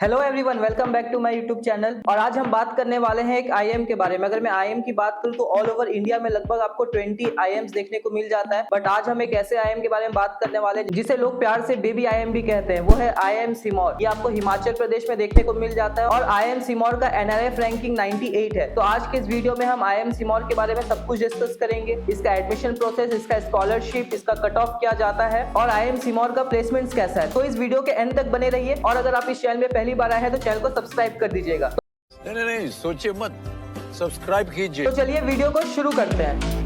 Hello everyone, welcome back to my YouTube channel. और आज हम बात करने वाले हैं एक आईएम के बारे में। अगर मैं आईएम की बात करूं तो ऑल ओवर इंडिया में लगभग आपको 20 आईएम्स देखने को मिल जाता है। बट आज हम एक ऐसे आईएम के बारे में बात करने वाले हैं जिसे लोग प्यार से बेबी आईएम भी कहते हैं। वो है आईएम सिमोर। ये आपको हिमाचल प्रदेश में देखने को मिल जाता है और आईएम सिमोर का एनआरएफ रैंकिंग 98 है। तो आज के इस वीडियो में हम आईएम सिमोर के बारे में सब कुछ डिस्कस करेंगे। इसका एडमिशन प्रोसेस, इसका स्कॉलरशिप, इसका कट ऑफ किया जाता है और आईएम सिमोर का प्लेसमेंट कैसा है। तो इस वीडियो के एंड तक बने रहिए और अगर आप इस चैनल में पहली बार आए हैं तो चैनल को सब्सक्राइब कर दीजिएगा। नहीं, सोचिए मत, सब्सक्राइब कीजिए। तो चलिए वीडियो को शुरू करते हैं।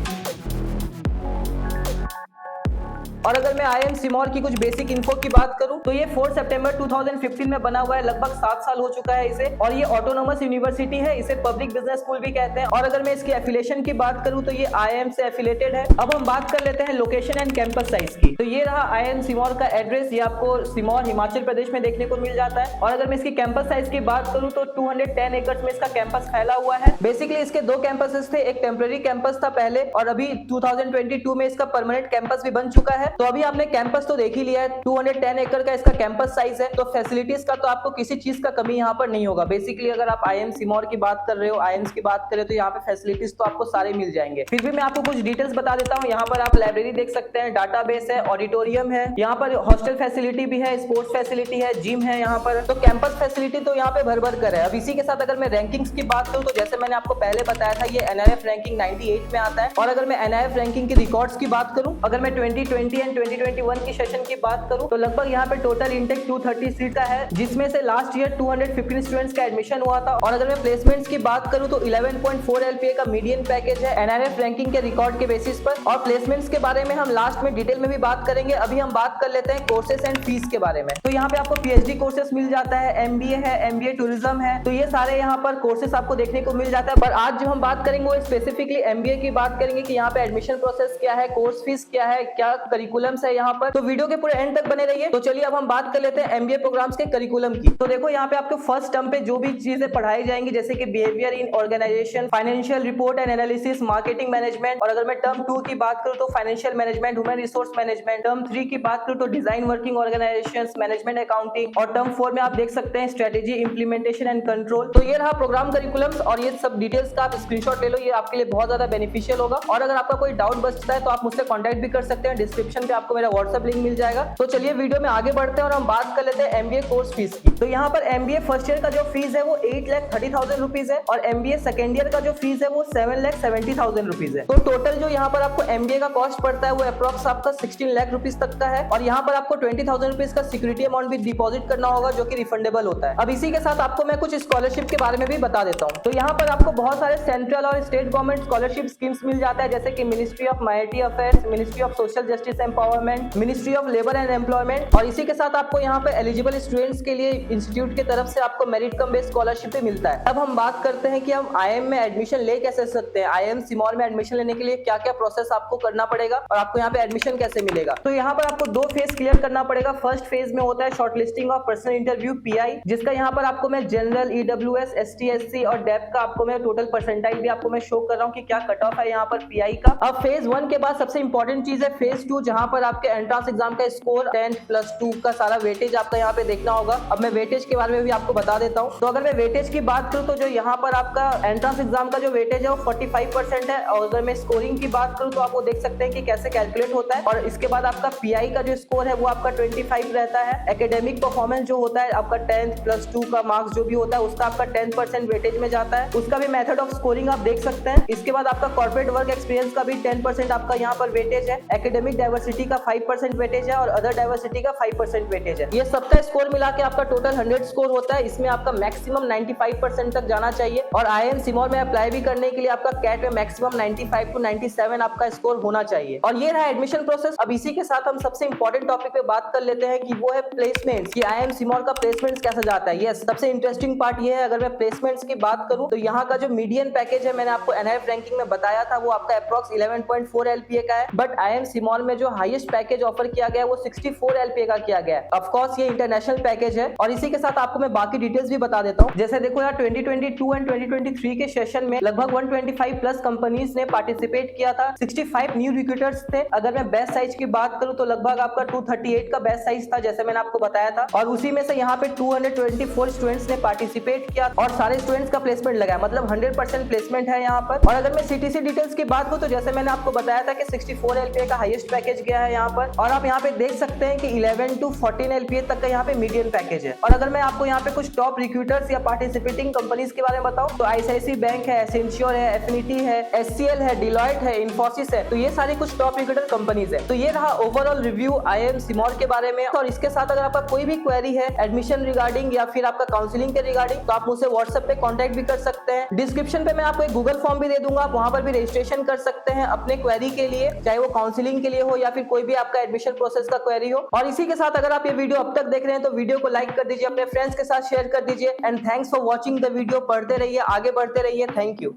और अगर मैं आईएम सिमोर की कुछ बेसिक इन्फो की बात करूं तो ये 4 सितंबर 2015 में बना हुआ है। लगभग 7 साल हो चुका है इसे। और ये ऑटोनोमस यूनिवर्सिटी है, इसे पब्लिक बिजनेस स्कूल भी कहते हैं। और अगर मैं इसकी एफिलिएशन की बात करूं तो ये आईएम से एफिलेटेड है। अब हम बात कर लेते हैं लोकेशन एंड कैंपस साइज की। तो ये रहा आईएम सिमोर का एड्रेस। ये आपको सिमोर हिमाचल प्रदेश में देखने को मिल जाता है। और अगर मैं इसकी कैंपस साइज की बात करूं तो 210 एकड़ में इसका कैंपस फैला हुआ है। बेसिकली इसके दो कैंपसेस थे, एक टेम्पररी कैंपस था पहले और अभी 2022 में इसका परमानेंट कैंपस भी बन चुका है। तो अभी आपने कैंपस तो देख ही लिया है। 210 एकड़ का इसका कैंपस साइज है। तो फैसिलिटीज का तो आपको किसी चीज का कमी यहाँ पर नहीं होगा। बेसिकली अगर आप आईएम सिमोर की बात कर रहे हो, आईएम्स की बात कर रहे हो तो यहाँ पे फैसिलिटीज तो आपको सारे मिल जाएंगे। फिर भी मैं आपको कुछ डिटेल्स बता देता हूँ। यहाँ पर आप लाइब्रेरी देख सकते हैं, डाटाबेस है, ऑडिटोरियम है, यहाँ पर हॉस्टल फैसिलिटी भी है, स्पोर्ट्स फैसिलिटी है, जिम है यहाँ पर। तो कैंपस फैसिलिटी तो यहाँ पे भर भर कर है। अब इसी के साथ अगर मैं रैंकिंग्स की बात करूँ तो जैसे मैंने आपको पहले बताया था, ये एनआरएफ रैंकिंग 98 में आता है। और अगर मैं एनआरएफ रैंकिंग के रिकॉर्ड्स की बात करूँ, अगर मैं 2020 एंड 2021 की सेशन की बात करूं तो लगभग यहाँ पे टोटल इंटेक 230 सीट का है, जिसमें से लास्ट ईयर 215 स्टूडेंट्स का एडमिशन हुआ था। और अगर मैं प्लेसमेंट्स की बात करूं तो 11.4 एलपीए का मीडियन पैकेज है एनआरएफ रैंकिंग के रिकॉर्ड के बेसिस पर। और प्लेसमेंट्स के बारे में हम लास्ट में डिटेल में भी बात करेंगे। अभी हम बात कर लेते हैं कोर्सेस एंड फीस के बारे में। तो यहाँ पे आपको पीएचडी कोर्सेस मिल जाता है, एमबीए है, एमबीए टूरिज्म है। तो ये सारे यहाँ पर कोर्सेस आपको देखने को मिल जाता है। पर आज जो हम बात करेंगे वो स्पेसिफिकली एमबीए की बात करेंगे कि यहाँ पे एडमिशन प्रोसेस क्या है, कोर्स फीस क्या है, क्या करिकुलम्स है यहाँ पर। तो वीडियो के पूरे एंड तक बने रहिए। तो चलिए अब हम बात कर लेते हैं एमबीए प्रोग्राम्स के करिकुलम की। तो देखो यहाँ पे आपको फर्स्ट टर्म पे जो भी चीजें पढ़ाई जाएंगी, जैसे कि behaviour in organisation, financial report and analysis, marketing management. और अगर मैं टर्म 2 की बात करूँ तो financial management, human resource management. Term 3 की बात करूँ तो design working organisation, management accounting. और टर्म 4 में आप देख सकते हैं स्ट्रेटेजी, इंप्लीमेंटेशन एंड कंट्रोल। तो ये रहा प्रोग्राम करिकुलम्स और ये सब डिटेल्स का आप स्क्रीनशॉट ले लो, ये आपके लिए बहुत ज्यादा बेनिफिशियल होगा। और अगर आपका कोई डाउट बचता है तो आप मुझसे कॉन्टैक्ट भी कर सकते हैं। डिस्क्रिप्शन पे आपको मेरा व्हाट्सएप लिंक मिल जाएगा। तो चलिए वीडियो में आगे बढ़ते हैं और हम बात कर लेते हैं एमबीए कोर्स फीस की। तो यहाँ पर एमबीए फर्स्ट ईयर का जो फीस है वो 8,30,000 रुपीज है और एमबीए सेकेंड ईयर का जो फीस है वो 7,70,000 रुपीज है। तो टोटल जो यहाँ पर आपको एमबीए का कॉस्ट पड़ता है वो अप्रॉक्स आपका 16 लाख रुपीज तक का है। और यहाँ पर आपको 20,000 रुपीज का सिक्योरिटी अमाउंट भी डिपॉजिट करना होगा जो कि रिफंडेबल होता है। अब इसी के साथ आपको मैं कुछ स्कॉलरशिप के बारे में भी बता देता हूँ। तो यहाँ पर आपको बहुत सारे सेंट्रल और स्टेट गवर्नमेंट स्कॉलरशिप स्कीम्स मिल जाता है, जैसे कि ministry of minority affairs, ministry of social justice empowerment, ministry of labour and employment. और इसी के साथ आपको यहाँ पे एलिजिबल स्टूडेंट्स के लिए इंस्टीट्यूट की तरफ से आपको मेरिट कम बेस्ड स्कॉलरशिप भी मिलता है। अब हम बात करते हैं कि हम आईएम में एडमिशन ले कैसे सकते हैं, आईएम सिमोर में एडमिशन लेने के लिए क्या क्या प्रोसेस आपको करना पड़ेगा और आपको यहाँ पे एडमिशन कैसे मिलेगा। तो यहाँ पर आपको 2 फेज क्लियर करना पड़ेगा। फर्स्ट फेज में होता है shortlisting of personal interview pi, जिसका यहाँ पर आपको मैं जनरल, ईडब्ल्यूएस, एसटी, एससी और डेप का आपको मैं टोटल परसेंटाइल भी आपको मैं शो कर रहा हूँ कि क्या कट ऑफ है यहाँ पर पीआई का। अब फेज 1 के बाद सबसे इंपॉर्टेंट चीज है फेज 2, जहां पर आपके एंट्रेंस एग्जाम का स्कोर 10+2 का सारा वेटेज आपका यहाँ पे देखना होगा। अब मैं वेटेज के बारे में भी आपको बता देता हूँ। तो अगर मैं वेटेज की बात करूँ तो जो यहाँ पर आपका एंट्रेंस एग्जाम का जो वेटेज है वो 45% है। और अगर मैं स्कोरिंग की बात करूँ तो आपको देख सकते हैं कि कैसे कैलकुलेट होता है। और इसके बाद आपका पीआई का जो स्कोर है वो आपका 25 रहता है। एकेडमिक परफॉर्मेंस जो होता है आपका 10+2 का मार्क्स जो भी होता है उसका आपका 10% वेटेज में जाता है। उसका भी मेथड ऑफ स्कोरिंग आप देख सकते हैं। इसके बाद आपका कॉर्पोरेट वर्क एक्सपीरियंस का भी 10% आपका यहाँ पर वेटेज है। एकेडमिक डाइवर्सिटी का 5% वेटेज है और अदर डाइवर्सिटी का 5% वेटेज है। ये सबका स्कोर मिला के आपका टोटल 100 स्कोर होता है। इसमें आपका मैक्सिमम 95% तक जाना चाहिए। और आईएम सिमोर में अप्लाई भी करने के लिए आपका कैट में मैक्सिमम 95 to 97 आपका स्कोर होना चाहिए। और ये रहा एडमिशन प्रोसेस। अब इसी के साथ हम सबसे इंपॉर्टेंट टॉपिक पे बात कर लेते हैं कि वो है प्लेसमेंट्स, कि आईएम सिमोर का प्लेसमेंट्स कैसा जाता है। यस, सबसे इंटरेस्टिंग पार्ट ये है। अगर मैं प्लेसमेंट्स की बात करूं तो यहाँ का जो मीडियन पैकेज है मैंने आपको एनआईएफ रैंकिंग में बताया था वो आपका अप्रॉक्स 11.4 एलपीए का है। बट आईएम सिमोर में जो हाईएस्ट पैकेज ऑफर किया गया है वो 64 LPA का किया गया है। ऑफ कोर्स ये इंटरनेशनल पैकेज है और इसी के साथ आपको मैं बाकी डिटेल्स भी बता देता हूँ। जैसे देखो यार 2022 एंड 2023 के सेशन में लगभग 125 प्लस कंपनीज ने पार्टिसिपेट किया था। 65 न्यू रिक्रूटर्स थे। अगर मैं बेस्ट साइज की बात करूं तो लगभग आपका 238 का बेस्ट साइज था, जैसे मैंने आपको बताया था। और उसी में से यहाँ पे 224 स्टूडेंट्स ने पार्टिसिपेट किया और सारे स्टूडेंट्स का प्लेसमेंट लगा, मतलब 100% प्लेसमेंट है यहाँ पर। और अगर मैं CTC डिटेल्स की बात करूं तो जैसे मैंने आपको बताया था कि 64 LPA का हाईएस्ट पैकेज गया है यहाँ पर, और आप यहाँ पे देख सकते हैं कि 11 to 14 LPA तक का यहाँ पे मीडियन पैकेज है। और अगर मैं आपको यहाँ पे कुछ टॉप रिक्रूटर्स या पार्टिसिपेटिंग कंपनीज के बारे में बताऊं तो ICICI बैंक है, एसेंशियोर है, एफिनिटी है, SCL है, डिलॉयट है, इन्फोसिस है। तो ये सारी कुछ टॉप रिक्रूटर कंपनीज है। तो ये रहा ओवरऑल रिव्यू IIM सिमोर के बारे में। और इसके साथ अगर आपका कोई भी क्वेरी है एडमिशन रिगार्डिंग या फिर आपका काउंसलिंग के रिगार्डिंग तो आप मुझसे व्हाट्सएप पे कांटेक्ट भी कर सकते हैं। डिस्क्रिप्शन पे मैं आपको एक गूगल फॉर्म भी दे दूंगा, आप वहां पर भी रजिस्ट्रेशन कर सकते हैं अपने क्वेरी के लिए, चाहे वो काउंसलिंग के लिए हो या फिर कोई भी आपका एडमिशन प्रोसेस का क्वेरी हो। और इसी के साथ अगर आप ये वीडियो अब तक देख रहे हैं तो वीडियो को लाइक कर दीजिए, अपने फ्रेंड्स के साथ शेयर कर दीजिए। And thanks for watching the video. पढ़ते रहिए, आगे बढ़ते रहिए। Thank you.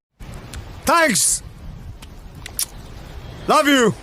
Thanks. Love you.